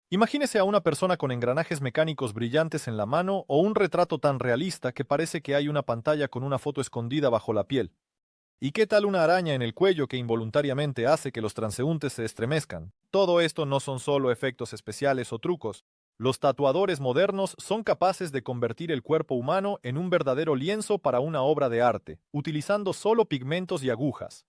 Imagínese a una persona con engranajes mecánicos brillantes en la mano o un retrato tan realista que parece que hay una pantalla con una foto escondida bajo la piel. ¿Y qué tal una araña en el cuello que involuntariamente hace que los transeúntes se estremezcan? Todo esto no son solo efectos especiales o trucos. Los tatuadores modernos son capaces de convertir el cuerpo humano en un verdadero lienzo para una obra de arte, utilizando solo pigmentos y agujas.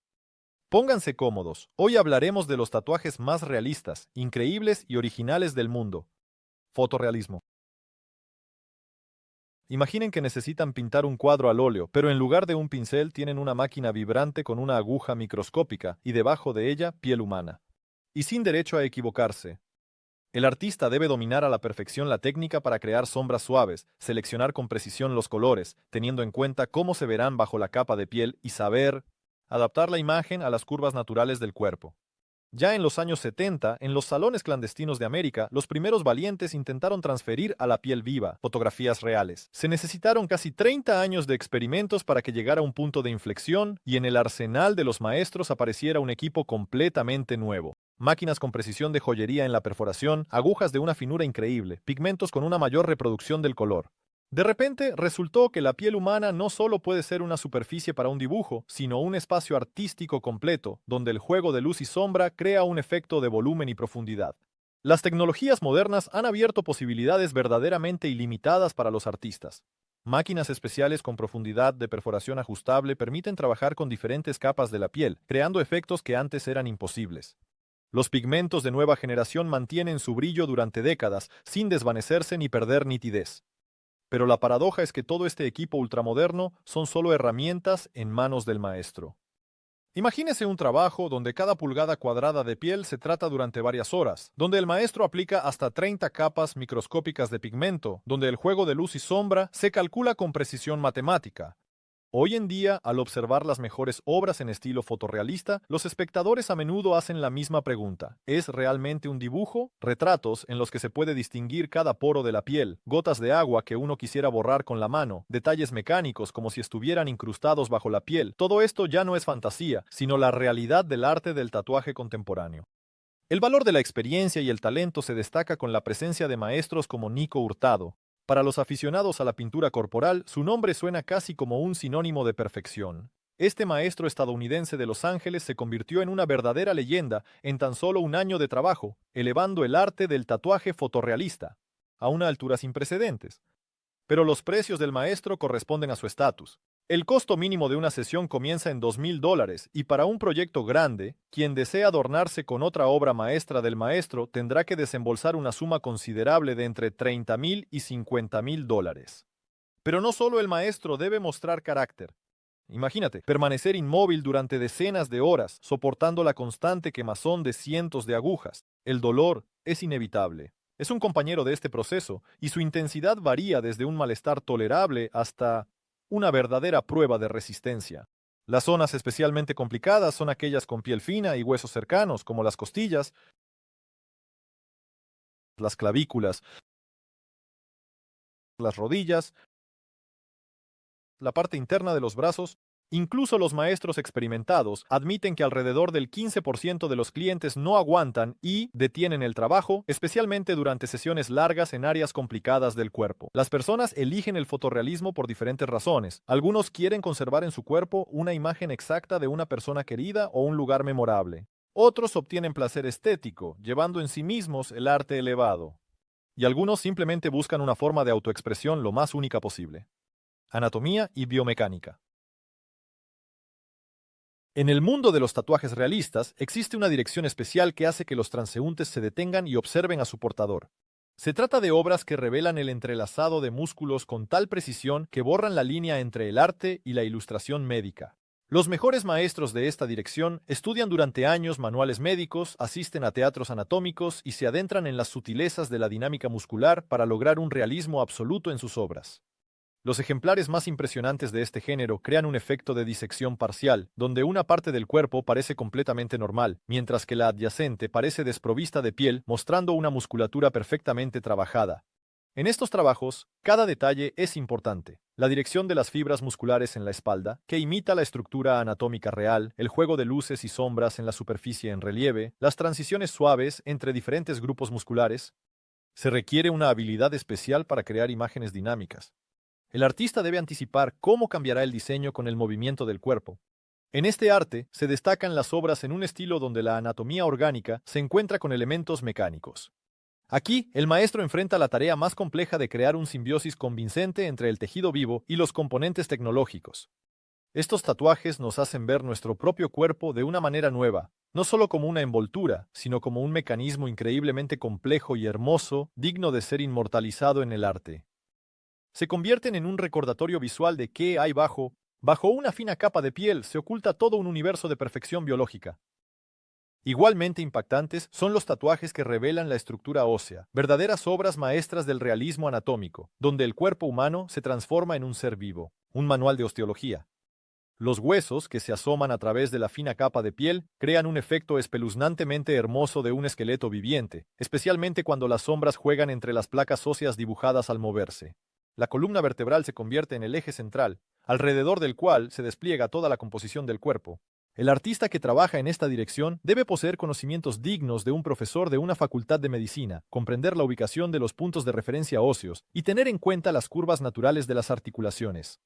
Pónganse cómodos. Hoy hablaremos de los tatuajes más realistas, increíbles y originales del mundo. Fotorrealismo. Imaginen que necesitan pintar un cuadro al óleo, pero en lugar de un pincel tienen una máquina vibrante con una aguja microscópica y debajo de ella piel humana. Y sin derecho a equivocarse. El artista debe dominar a la perfección la técnica para crear sombras suaves, seleccionar con precisión los colores, teniendo en cuenta cómo se verán bajo la capa de piel y saber adaptar la imagen a las curvas naturales del cuerpo. Ya en los años 70, en los salones clandestinos de América, los primeros valientes intentaron transferir a la piel viva fotografías reales. Se necesitaron casi 30 años de experimentos para que llegara un punto de inflexión y en el arsenal de los maestros apareciera un equipo completamente nuevo. Máquinas con precisión de joyería en la perforación, agujas de una finura increíble, pigmentos con una mayor reproducción del color. De repente, resultó que la piel humana no solo puede ser una superficie para un dibujo, sino un espacio artístico completo, donde el juego de luz y sombra crea un efecto de volumen y profundidad. Las tecnologías modernas han abierto posibilidades verdaderamente ilimitadas para los artistas. Máquinas especiales con profundidad de perforación ajustable permiten trabajar con diferentes capas de la piel, creando efectos que antes eran imposibles. Los pigmentos de nueva generación mantienen su brillo durante décadas, sin desvanecerse ni perder nitidez. Pero la paradoja es que todo este equipo ultramoderno son solo herramientas en manos del maestro. Imagínese un trabajo donde cada pulgada cuadrada de piel se trata durante varias horas, donde el maestro aplica hasta 30 capas microscópicas de pigmento, donde el juego de luz y sombra se calcula con precisión matemática. Hoy en día, al observar las mejores obras en estilo fotorrealista, los espectadores a menudo hacen la misma pregunta. ¿Es realmente un dibujo? Retratos en los que se puede distinguir cada poro de la piel, gotas de agua que uno quisiera borrar con la mano, detalles mecánicos como si estuvieran incrustados bajo la piel. Todo esto ya no es fantasía, sino la realidad del arte del tatuaje contemporáneo. El valor de la experiencia y el talento se destaca con la presencia de maestros como Nico Hurtado. Para los aficionados a la pintura corporal, su nombre suena casi como un sinónimo de perfección. Este maestro estadounidense de Los Ángeles se convirtió en una verdadera leyenda en tan solo un año de trabajo, elevando el arte del tatuaje fotorrealista a una altura sin precedentes. Pero los precios del maestro corresponden a su estatus. El costo mínimo de una sesión comienza en $2,000 y para un proyecto grande, quien desea adornarse con otra obra maestra del maestro tendrá que desembolsar una suma considerable de entre $30,000 y $50,000. Pero no solo el maestro debe mostrar carácter. Imagínate, permanecer inmóvil durante decenas de horas, soportando la constante quemazón de cientos de agujas. El dolor es inevitable. Es un compañero de este proceso, y su intensidad varía desde un malestar tolerable hasta una verdadera prueba de resistencia. Las zonas especialmente complicadas son aquellas con piel fina y huesos cercanos, como las costillas, las clavículas, las rodillas, la parte interna de los brazos. Incluso los maestros experimentados admiten que alrededor del 15% de los clientes no aguantan y detienen el trabajo, especialmente durante sesiones largas en áreas complicadas del cuerpo. Las personas eligen el fotorrealismo por diferentes razones. Algunos quieren conservar en su cuerpo una imagen exacta de una persona querida o un lugar memorable. Otros obtienen placer estético, llevando en sí mismos el arte elevado. Y algunos simplemente buscan una forma de autoexpresión lo más única posible. Anatomía y biomecánica. En el mundo de los tatuajes realistas, existe una dirección especial que hace que los transeúntes se detengan y observen a su portador. Se trata de obras que revelan el entrelazado de músculos con tal precisión que borran la línea entre el arte y la ilustración médica. Los mejores maestros de esta dirección estudian durante años manuales médicos, asisten a teatros anatómicos y se adentran en las sutilezas de la dinámica muscular para lograr un realismo absoluto en sus obras. Los ejemplares más impresionantes de este género crean un efecto de disección parcial, donde una parte del cuerpo parece completamente normal, mientras que la adyacente parece desprovista de piel, mostrando una musculatura perfectamente trabajada. En estos trabajos, cada detalle es importante. La dirección de las fibras musculares en la espalda, que imita la estructura anatómica real, el juego de luces y sombras en la superficie en relieve, las transiciones suaves entre diferentes grupos musculares, Se requiere una habilidad especial para crear imágenes dinámicas. El artista debe anticipar cómo cambiará el diseño con el movimiento del cuerpo. En este arte se destacan las obras en un estilo donde la anatomía orgánica se encuentra con elementos mecánicos. Aquí, el maestro enfrenta la tarea más compleja de crear un simbiosis convincente entre el tejido vivo y los componentes tecnológicos. Estos tatuajes nos hacen ver nuestro propio cuerpo de una manera nueva, no solo como una envoltura, sino como un mecanismo increíblemente complejo y hermoso, digno de ser inmortalizado en el arte. Se convierten en un recordatorio visual de que hay bajo una fina capa de piel se oculta todo un universo de perfección biológica. Igualmente impactantes son los tatuajes que revelan la estructura ósea, verdaderas obras maestras del realismo anatómico, donde el cuerpo humano se transforma en un ser vivo, un manual de osteología. Los huesos, que se asoman a través de la fina capa de piel, crean un efecto espeluznantemente hermoso de un esqueleto viviente, especialmente cuando las sombras juegan entre las placas óseas dibujadas al moverse. La columna vertebral se convierte en el eje central, alrededor del cual se despliega toda la composición del cuerpo. El artista que trabaja en esta dirección debe poseer conocimientos dignos de un profesor de una facultad de medicina, comprender la ubicación de los puntos de referencia óseos y tener en cuenta las curvas naturales de las articulaciones.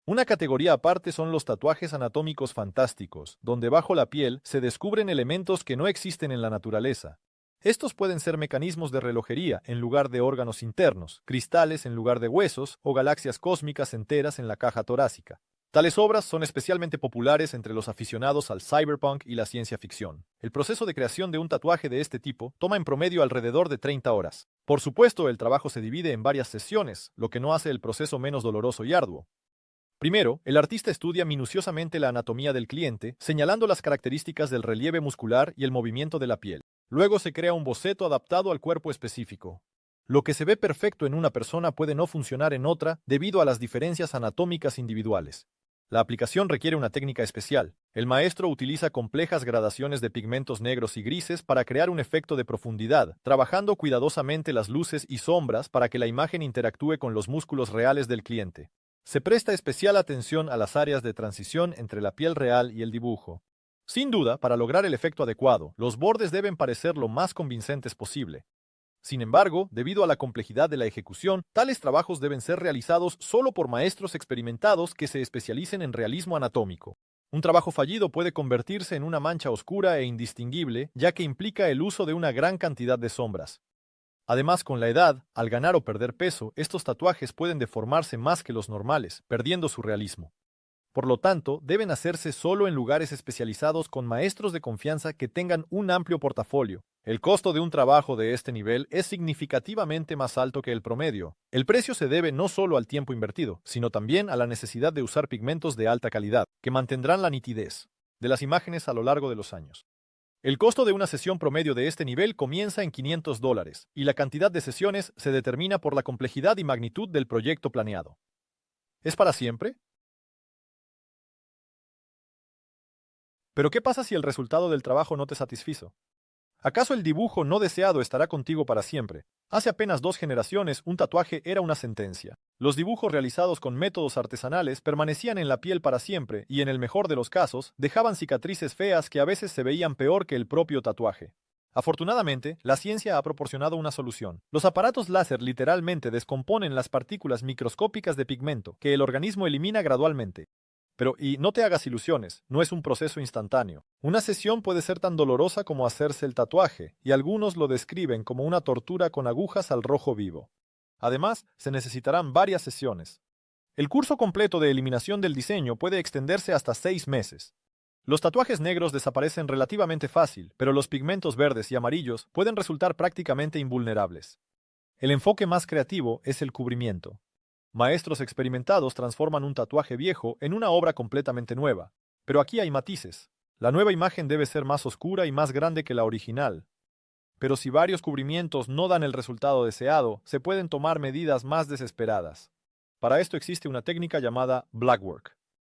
Una categoría aparte son los tatuajes anatómicos fantásticos, donde bajo la piel se descubren elementos que no existen en la naturaleza. Estos pueden ser mecanismos de relojería en lugar de órganos internos, cristales en lugar de huesos o galaxias cósmicas enteras en la caja torácica. Tales obras son especialmente populares entre los aficionados al cyberpunk y la ciencia ficción. El proceso de creación de un tatuaje de este tipo toma en promedio alrededor de 30 horas. Por supuesto, el trabajo se divide en varias sesiones, lo que no hace el proceso menos doloroso y arduo. Primero, el artista estudia minuciosamente la anatomía del cliente, señalando las características del relieve muscular y el movimiento de la piel. Luego se crea un boceto adaptado al cuerpo específico. Lo que se ve perfecto en una persona puede no funcionar en otra debido a las diferencias anatómicas individuales. La aplicación requiere una técnica especial. El maestro utiliza complejas gradaciones de pigmentos negros y grises para crear un efecto de profundidad, trabajando cuidadosamente las luces y sombras para que la imagen interactúe con los músculos reales del cliente. Se presta especial atención a las áreas de transición entre la piel real y el dibujo. Sin duda, para lograr el efecto adecuado, los bordes deben parecer lo más convincentes posible. Sin embargo, debido a la complejidad de la ejecución, tales trabajos deben ser realizados solo por maestros experimentados que se especialicen en realismo anatómico. Un trabajo fallido puede convertirse en una mancha oscura e indistinguible, ya que implica el uso de una gran cantidad de sombras. Además, con la edad, al ganar o perder peso, estos tatuajes pueden deformarse más que los normales, perdiendo su realismo. Por lo tanto, deben hacerse solo en lugares especializados con maestros de confianza que tengan un amplio portafolio. El costo de un trabajo de este nivel es significativamente más alto que el promedio. El precio se debe no solo al tiempo invertido, sino también a la necesidad de usar pigmentos de alta calidad, que mantendrán la nitidez de las imágenes a lo largo de los años. El costo de una sesión promedio de este nivel comienza en $500, y la cantidad de sesiones se determina por la complejidad y magnitud del proyecto planeado. ¿Es para siempre? Pero ¿qué pasa si el resultado del trabajo no te satisfizo? ¿Acaso el dibujo no deseado estará contigo para siempre? Hace apenas 2 generaciones, un tatuaje era una sentencia. Los dibujos realizados con métodos artesanales permanecían en la piel para siempre y, en el mejor de los casos, dejaban cicatrices feas que a veces se veían peor que el propio tatuaje. Afortunadamente, la ciencia ha proporcionado una solución. Los aparatos láser literalmente descomponen las partículas microscópicas de pigmento que el organismo elimina gradualmente. Pero, y no te hagas ilusiones, no es un proceso instantáneo. Una sesión puede ser tan dolorosa como hacerse el tatuaje, y algunos lo describen como una tortura con agujas al rojo vivo. Además, se necesitarán varias sesiones. El curso completo de eliminación del diseño puede extenderse hasta 6 meses. Los tatuajes negros desaparecen relativamente fácil, pero los pigmentos verdes y amarillos pueden resultar prácticamente invulnerables. El enfoque más creativo es el cubrimiento. Maestros experimentados transforman un tatuaje viejo en una obra completamente nueva. Pero aquí hay matices. La nueva imagen debe ser más oscura y más grande que la original. Pero si varios cubrimientos no dan el resultado deseado, se pueden tomar medidas más desesperadas. Para esto existe una técnica llamada blackwork,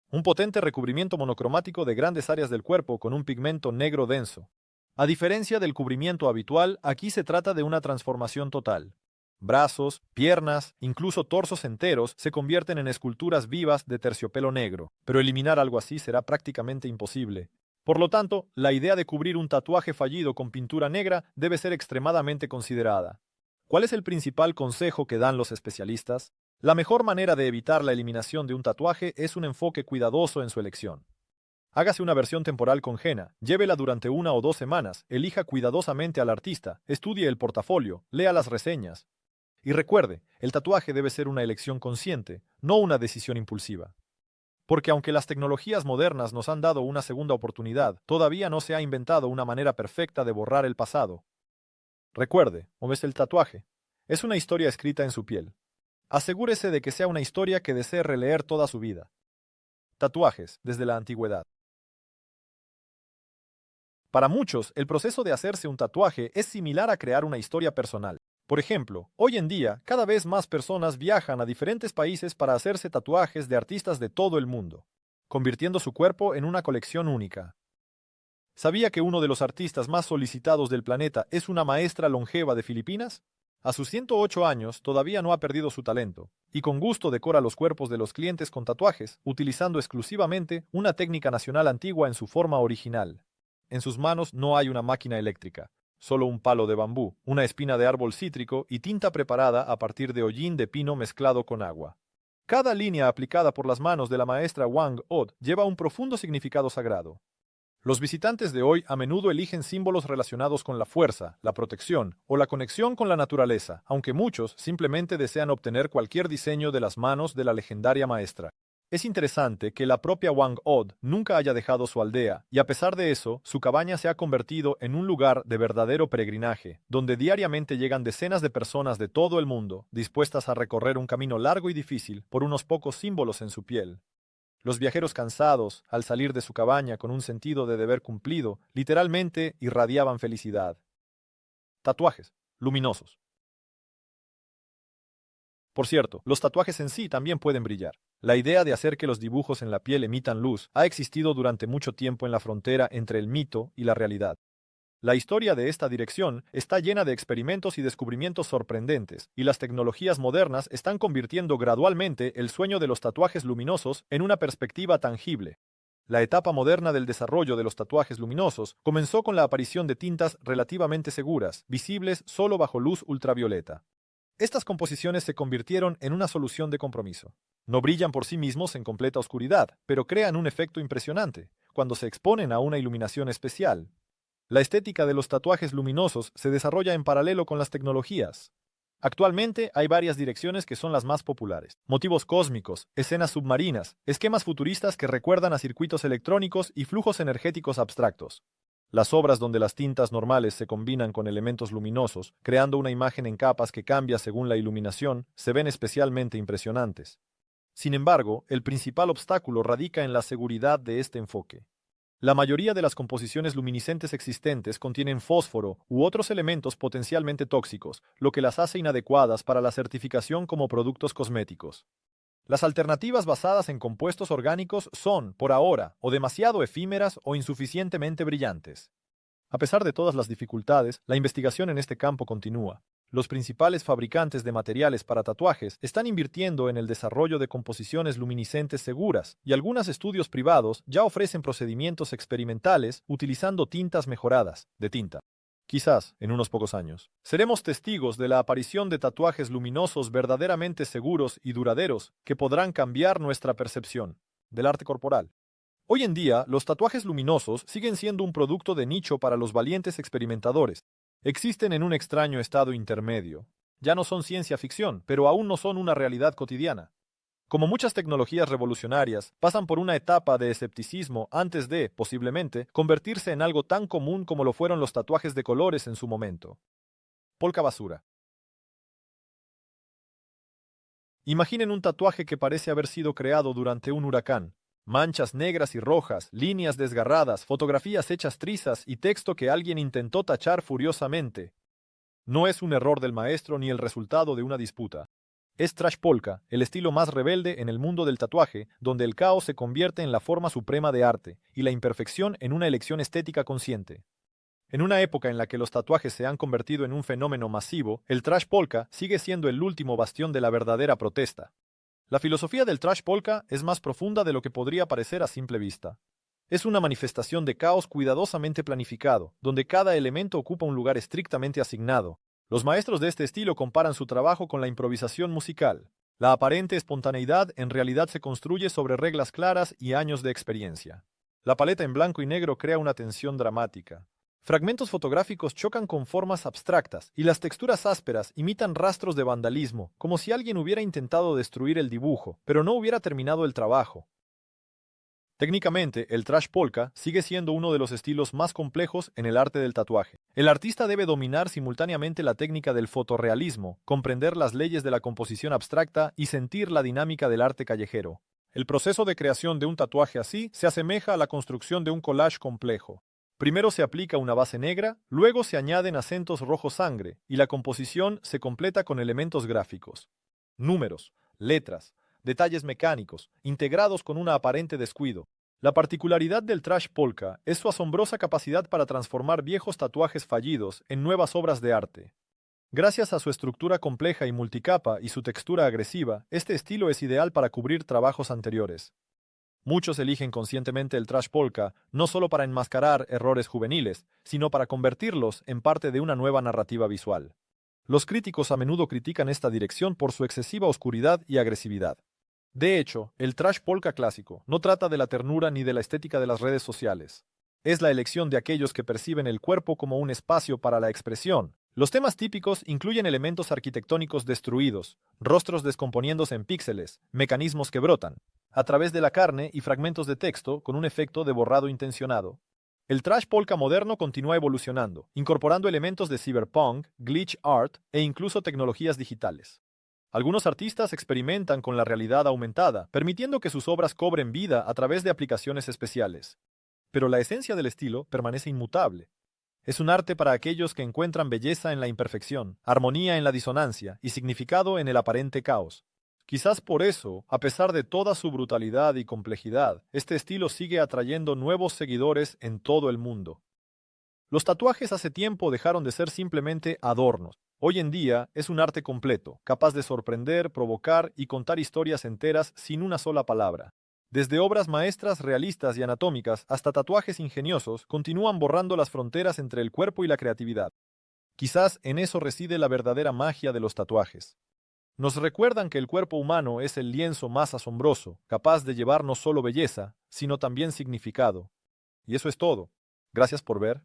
un potente recubrimiento monocromático de grandes áreas del cuerpo con un pigmento negro denso. A diferencia del cubrimiento habitual, aquí se trata de una transformación total. Brazos, piernas, incluso torsos enteros se convierten en esculturas vivas de terciopelo negro, pero eliminar algo así será prácticamente imposible. Por lo tanto, la idea de cubrir un tatuaje fallido con pintura negra debe ser extremadamente considerada. ¿Cuál es el principal consejo que dan los especialistas? La mejor manera de evitar la eliminación de un tatuaje es un enfoque cuidadoso en su elección. Hágase una versión temporal con henna, llévela durante 1 o 2 semanas, elija cuidadosamente al artista, estudie el portafolio, lea las reseñas. Y recuerde, el tatuaje debe ser una elección consciente, no una decisión impulsiva. Porque aunque las tecnologías modernas nos han dado una segunda oportunidad, todavía no se ha inventado una manera perfecta de borrar el pasado. Recuerde, ¿o es el tatuaje? Es una historia escrita en su piel. Asegúrese de que sea una historia que desee releer toda su vida. Tatuajes, desde la antigüedad. Para muchos, el proceso de hacerse un tatuaje es similar a crear una historia personal. Por ejemplo, hoy en día, cada vez más personas viajan a diferentes países para hacerse tatuajes de artistas de todo el mundo, convirtiendo su cuerpo en una colección única. ¿Sabía que uno de los artistas más solicitados del planeta es una maestra longeva de Filipinas? A sus 108 años todavía no ha perdido su talento, y con gusto decora los cuerpos de los clientes con tatuajes, utilizando exclusivamente una técnica nacional antigua en su forma original. En sus manos no hay una máquina eléctrica, solo un palo de bambú, una espina de árbol cítrico y tinta preparada a partir de hollín de pino mezclado con agua. Cada línea aplicada por las manos de la maestra Wang Od lleva un profundo significado sagrado. Los visitantes de hoy a menudo eligen símbolos relacionados con la fuerza, la protección o la conexión con la naturaleza, aunque muchos simplemente desean obtener cualquier diseño de las manos de la legendaria maestra. Es interesante que la propia Wang Od nunca haya dejado su aldea, y a pesar de eso, su cabaña se ha convertido en un lugar de verdadero peregrinaje, donde diariamente llegan decenas de personas de todo el mundo, dispuestas a recorrer un camino largo y difícil por unos pocos símbolos en su piel. Los viajeros cansados, al salir de su cabaña con un sentido de deber cumplido, literalmente irradiaban felicidad. Tatuajes luminosos. Por cierto, los tatuajes en sí también pueden brillar. La idea de hacer que los dibujos en la piel emitan luz ha existido durante mucho tiempo en la frontera entre el mito y la realidad. La historia de esta dirección está llena de experimentos y descubrimientos sorprendentes, y las tecnologías modernas están convirtiendo gradualmente el sueño de los tatuajes luminosos en una perspectiva tangible. La etapa moderna del desarrollo de los tatuajes luminosos comenzó con la aparición de tintas relativamente seguras, visibles solo bajo luz ultravioleta. Estas composiciones se convirtieron en una solución de compromiso. No brillan por sí mismos en completa oscuridad, pero crean un efecto impresionante cuando se exponen a una iluminación especial. La estética de los tatuajes luminosos se desarrolla en paralelo con las tecnologías. Actualmente hay varias direcciones que son las más populares: motivos cósmicos, escenas submarinas, esquemas futuristas que recuerdan a circuitos electrónicos y flujos energéticos abstractos. Las obras donde las tintas normales se combinan con elementos luminosos, creando una imagen en capas que cambia según la iluminación, se ven especialmente impresionantes. Sin embargo, el principal obstáculo radica en la seguridad de este enfoque. La mayoría de las composiciones luminiscentes existentes contienen fósforo u otros elementos potencialmente tóxicos, lo que las hace inadecuadas para la certificación como productos cosméticos. Las alternativas basadas en compuestos orgánicos son, por ahora, o demasiado efímeras o insuficientemente brillantes. A pesar de todas las dificultades, la investigación en este campo continúa. Los principales fabricantes de materiales para tatuajes están invirtiendo en el desarrollo de composiciones luminiscentes seguras, y algunos estudios privados ya ofrecen procedimientos experimentales utilizando tintas mejoradas de tinta. Quizás, en unos pocos años, seremos testigos de la aparición de tatuajes luminosos verdaderamente seguros y duraderos que podrán cambiar nuestra percepción del arte corporal. Hoy en día, los tatuajes luminosos siguen siendo un producto de nicho para los valientes experimentadores. Existen en un extraño estado intermedio. Ya no son ciencia ficción, pero aún no son una realidad cotidiana. Como muchas tecnologías revolucionarias, pasan por una etapa de escepticismo antes de, posiblemente, convertirse en algo tan común como lo fueron los tatuajes de colores en su momento. Polka basura. Imaginen un tatuaje que parece haber sido creado durante un huracán. Manchas negras y rojas, líneas desgarradas, fotografías hechas trizas y texto que alguien intentó tachar furiosamente. No es un error del maestro ni el resultado de una disputa. Es trash polka, el estilo más rebelde en el mundo del tatuaje, donde el caos se convierte en la forma suprema de arte y la imperfección en una elección estética consciente. En una época en la que los tatuajes se han convertido en un fenómeno masivo, el trash polka sigue siendo el último bastión de la verdadera protesta. La filosofía del trash polka es más profunda de lo que podría parecer a simple vista. Es una manifestación de caos cuidadosamente planificado, donde cada elemento ocupa un lugar estrictamente asignado, Los maestros de este estilo comparan su trabajo con la improvisación musical. La aparente espontaneidad en realidad se construye sobre reglas claras y años de experiencia. La paleta en blanco y negro crea una tensión dramática. Fragmentos fotográficos chocan con formas abstractas y las texturas ásperas imitan rastros de vandalismo, como si alguien hubiera intentado destruir el dibujo, pero no hubiera terminado el trabajo. Técnicamente, el trash polka sigue siendo uno de los estilos más complejos en el arte del tatuaje. El artista debe dominar simultáneamente la técnica del fotorrealismo, comprender las leyes de la composición abstracta y sentir la dinámica del arte callejero. El proceso de creación de un tatuaje así se asemeja a la construcción de un collage complejo. Primero se aplica una base negra, luego se añaden acentos rojo sangre y la composición se completa con elementos gráficos. Números, letras, detalles mecánicos, integrados con un aparente descuido. La particularidad del trash polka es su asombrosa capacidad para transformar viejos tatuajes fallidos en nuevas obras de arte. Gracias a su estructura compleja y multicapa y su textura agresiva, este estilo es ideal para cubrir trabajos anteriores. Muchos eligen conscientemente el trash polka no solo para enmascarar errores juveniles, sino para convertirlos en parte de una nueva narrativa visual. Los críticos a menudo critican esta dirección por su excesiva oscuridad y agresividad. De hecho, el trash polka clásico no trata de la ternura ni de la estética de las redes sociales. Es la elección de aquellos que perciben el cuerpo como un espacio para la expresión. Los temas típicos incluyen elementos arquitectónicos destruidos, rostros descomponiéndose en píxeles, mecanismos que brotan, a través de la carne y fragmentos de texto con un efecto de borrado intencionado. El trash polka moderno continúa evolucionando, incorporando elementos de cyberpunk, glitch art e incluso tecnologías digitales. Algunos artistas experimentan con la realidad aumentada, permitiendo que sus obras cobren vida a través de aplicaciones especiales. Pero la esencia del estilo permanece inmutable. Es un arte para aquellos que encuentran belleza en la imperfección, armonía en la disonancia y significado en el aparente caos. Quizás por eso, a pesar de toda su brutalidad y complejidad, este estilo sigue atrayendo nuevos seguidores en todo el mundo. Los tatuajes hace tiempo dejaron de ser simplemente adornos. Hoy en día es un arte completo, capaz de sorprender, provocar y contar historias enteras sin una sola palabra. Desde obras maestras realistas y anatómicas hasta tatuajes ingeniosos, continúan borrando las fronteras entre el cuerpo y la creatividad. Quizás en eso reside la verdadera magia de los tatuajes. Nos recuerdan que el cuerpo humano es el lienzo más asombroso, capaz de llevar no solo belleza, sino también significado. Y eso es todo. Gracias por ver.